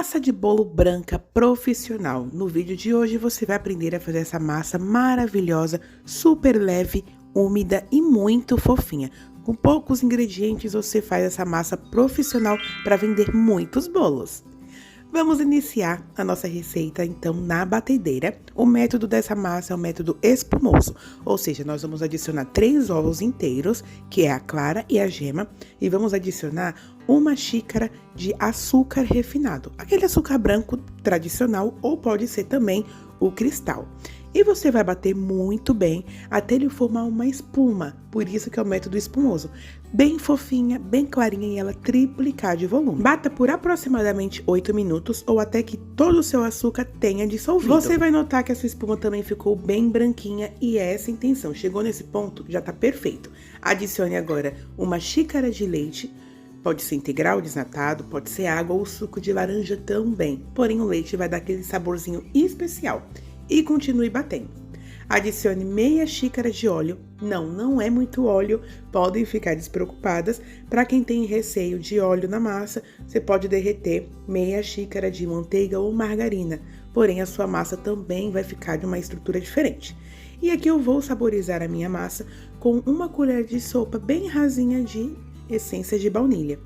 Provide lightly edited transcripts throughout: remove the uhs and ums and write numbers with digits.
Massa de bolo branca profissional. No vídeo de hoje você vai aprender a fazer essa massa maravilhosa, super leve, úmida e muito fofinha. Com poucos ingredientes você faz essa massa profissional para vender muitos bolos. Vamos iniciar a nossa receita, então, na batedeira. O método dessa massa é o método espumoso, ou seja, nós vamos adicionar 3 ovos inteiros, que é a clara e a gema, e vamos adicionar 1 xícara de açúcar refinado, aquele açúcar branco tradicional, ou pode ser também o cristal. E você vai bater muito bem até ele formar uma espuma, por isso que é o método espumoso. Bem fofinha, bem clarinha e ela triplicar de volume. Bata por aproximadamente 8 minutos ou até que todo o seu açúcar tenha dissolvido. Você vai notar que a sua espuma também ficou bem branquinha e é essa a intenção. Chegou nesse ponto, já tá perfeito. Adicione agora 1 xícara de leite. Pode ser integral, desnatado, pode ser água ou suco de laranja também. Porém, o leite vai dar aquele saborzinho especial. E continue batendo. Adicione meia xícara de óleo. Não é muito óleo, podem ficar despreocupadas. Para quem tem receio de óleo na massa, você pode derreter meia xícara de manteiga ou margarina. Porém, a sua massa também vai ficar de uma estrutura diferente. E aqui eu vou saborizar a minha massa com 1 colher de sopa bem rasinha de essência de baunilha.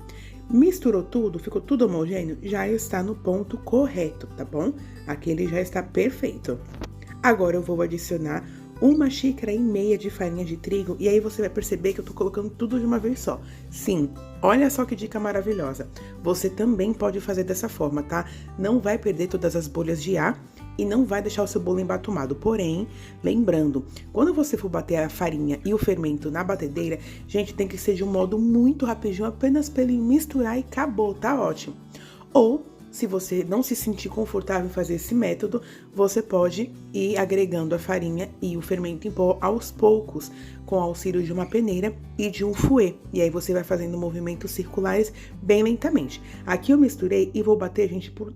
Misturou tudo, ficou tudo homogêneo, já está no ponto correto, tá bom? Aqui ele já está perfeito. Agora eu vou adicionar 1,5 xícaras de farinha de trigo e aí você vai perceber que eu tô colocando tudo de uma vez só. Sim, olha só que dica maravilhosa. Você também pode fazer dessa forma, tá? Não vai perder todas as bolhas de ar e não vai deixar o seu bolo embatumado. Porém, lembrando, quando você for bater a farinha e o fermento na batedeira, gente, tem que ser de um modo muito rapidinho, apenas para ele misturar e acabou, tá ótimo. Ou, se você não se sentir confortável em fazer esse método, você pode ir agregando a farinha e o fermento em pó aos poucos, com auxílio de uma peneira e de um fouet. E aí você vai fazendo movimentos circulares bem lentamente. Aqui eu misturei e vou bater, gente, por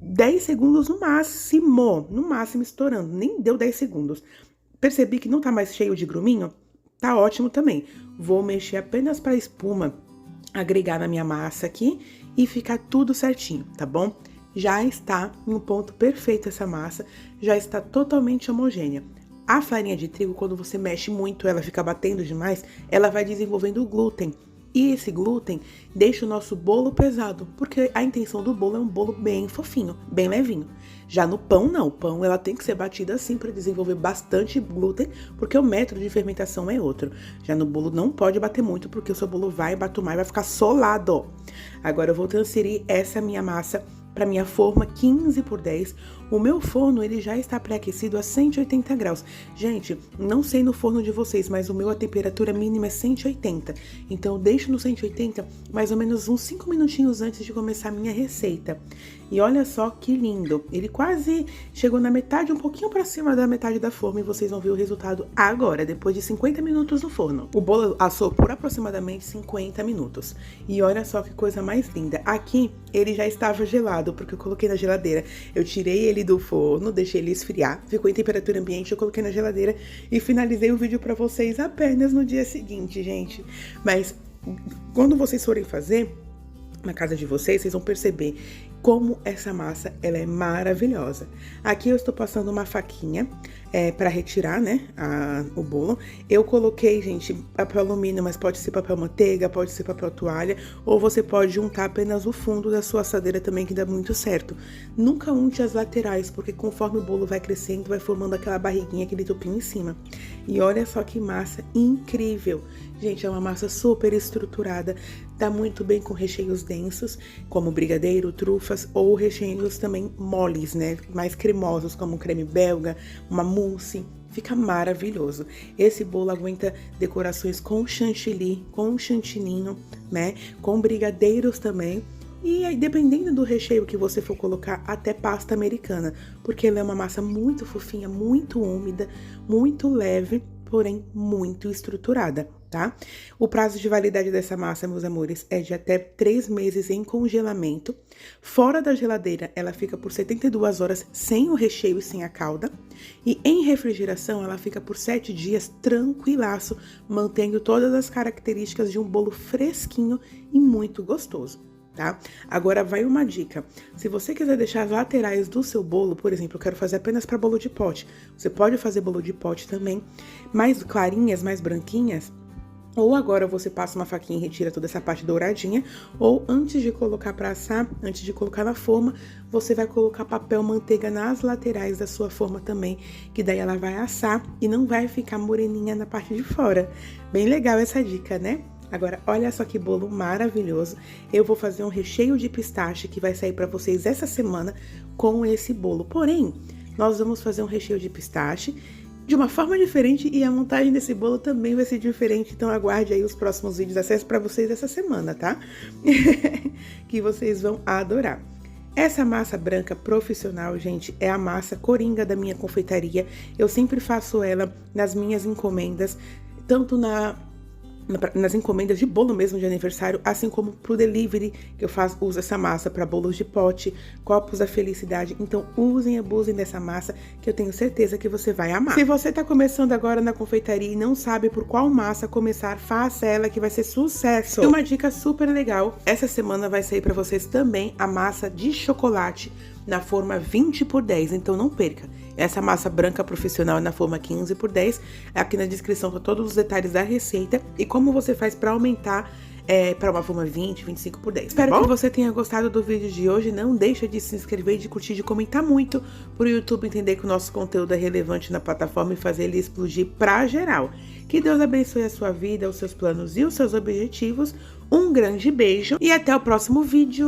10 segundos no máximo estourando, nem deu 10 segundos. Percebi que não tá mais cheio de gruminho? Tá ótimo também. Vou mexer apenas para a espuma agregar na minha massa aqui e ficar tudo certinho, tá bom? Já está no ponto perfeito essa massa, já está totalmente homogênea. A farinha de trigo, quando você mexe muito, ela fica batendo demais, ela vai desenvolvendo glúten. E esse glúten deixa o nosso bolo pesado, porque a intenção do bolo é um bolo bem fofinho, bem levinho. Já no pão, não. O pão, ela tem que ser batida assim para desenvolver bastante glúten, porque o método de fermentação é outro. Já no bolo não pode bater muito, porque o seu bolo vai batumar e vai ficar solado. Agora eu vou transferir essa minha massa para minha forma 15 por 10. O meu forno, ele já está pré-aquecido a 180 graus. Gente, não sei no forno de vocês, mas o meu, a temperatura mínima é 180. Então, eu deixo no 180 mais ou menos uns 5 minutinhos antes de começar a minha receita. E olha só que lindo. Ele quase chegou na metade, um pouquinho para cima da metade da forma. E vocês vão ver o resultado agora, depois de 50 minutos no forno. O bolo assou por aproximadamente 50 minutos. E olha só que coisa mais linda. Aqui, ele já estava gelado, porque eu coloquei na geladeira. Eu tirei ele do forno, deixei ele esfriar, ficou em temperatura ambiente, eu coloquei na geladeira e finalizei o vídeo pra vocês apenas no dia seguinte, gente. Mas quando vocês forem fazer na casa de vocês, vocês vão perceber como essa massa, ela é maravilhosa. Aqui eu estou passando uma faquinha para retirar, né, o bolo. Eu coloquei, gente, papel alumínio, mas pode ser papel manteiga, pode ser papel toalha, ou você pode juntar apenas o fundo da sua assadeira também, que dá muito certo. Nunca unte as laterais, porque conforme o bolo vai crescendo, vai formando aquela barriguinha, aquele topinho em cima. E olha só que massa incrível. Gente, é uma massa super estruturada, dá muito bem com recheios densos, como brigadeiro, trufas, ou recheios também moles, né, mais cremosos, como creme belga, uma mousse. Fica maravilhoso. Esse bolo aguenta decorações com chantilly, com chantininho, né, com brigadeiros também. E aí, dependendo do recheio que você for colocar, até pasta americana, porque ela é uma massa muito fofinha, muito úmida, muito leve, porém muito estruturada, tá? O prazo de validade dessa massa, meus amores, é de até 3 meses em congelamento. Fora da geladeira, ela fica por 72 horas sem o recheio e sem a calda. E em refrigeração, ela fica por 7 dias tranquilaço, mantendo todas as características de um bolo fresquinho e muito gostoso. tá? Agora vai uma dica. Se você quiser deixar as laterais do seu bolo, por exemplo, eu quero fazer apenas para bolo de pote. Você pode fazer bolo de pote também, mais clarinhas, mais branquinhas. Ou agora você passa uma faquinha e retira toda essa parte douradinha, ou antes de colocar para assar, antes de colocar na forma, você vai colocar papel manteiga nas laterais da sua forma também, que daí ela vai assar e não vai ficar moreninha na parte de fora. Bem legal essa dica, né? Agora, olha só que bolo maravilhoso. Eu vou fazer um recheio de pistache que vai sair para vocês essa semana com esse bolo. Porém, nós vamos fazer um recheio de pistache de uma forma diferente e a montagem desse bolo também vai ser diferente, então aguarde aí os próximos vídeos, acesso para vocês essa semana, tá? Que vocês vão adorar. Essa massa branca profissional, gente, é a massa coringa da minha confeitaria. Eu sempre faço ela nas minhas encomendas, tanto nas encomendas de bolo mesmo de aniversário, assim como pro delivery, que eu uso essa massa para bolos de pote, copos da felicidade. Então, usem e abusem dessa massa, que eu tenho certeza que você vai amar. Se você tá começando agora na confeitaria e não sabe por qual massa começar, faça ela que vai ser sucesso. E uma dica super legal, essa semana vai sair para vocês também a massa de chocolate na forma 20x10, então não perca. Essa massa branca profissional na forma 15x10, aqui na descrição tá todos os detalhes da receita e como você faz para aumentar para uma forma 20, 25x10. Espero que você tenha gostado do vídeo de hoje. Não deixa de se inscrever, de curtir, de comentar muito para o YouTube entender que o nosso conteúdo é relevante na plataforma e fazer ele explodir pra geral. Que Deus abençoe a sua vida, os seus planos e os seus objetivos. Um grande beijo e até o próximo vídeo!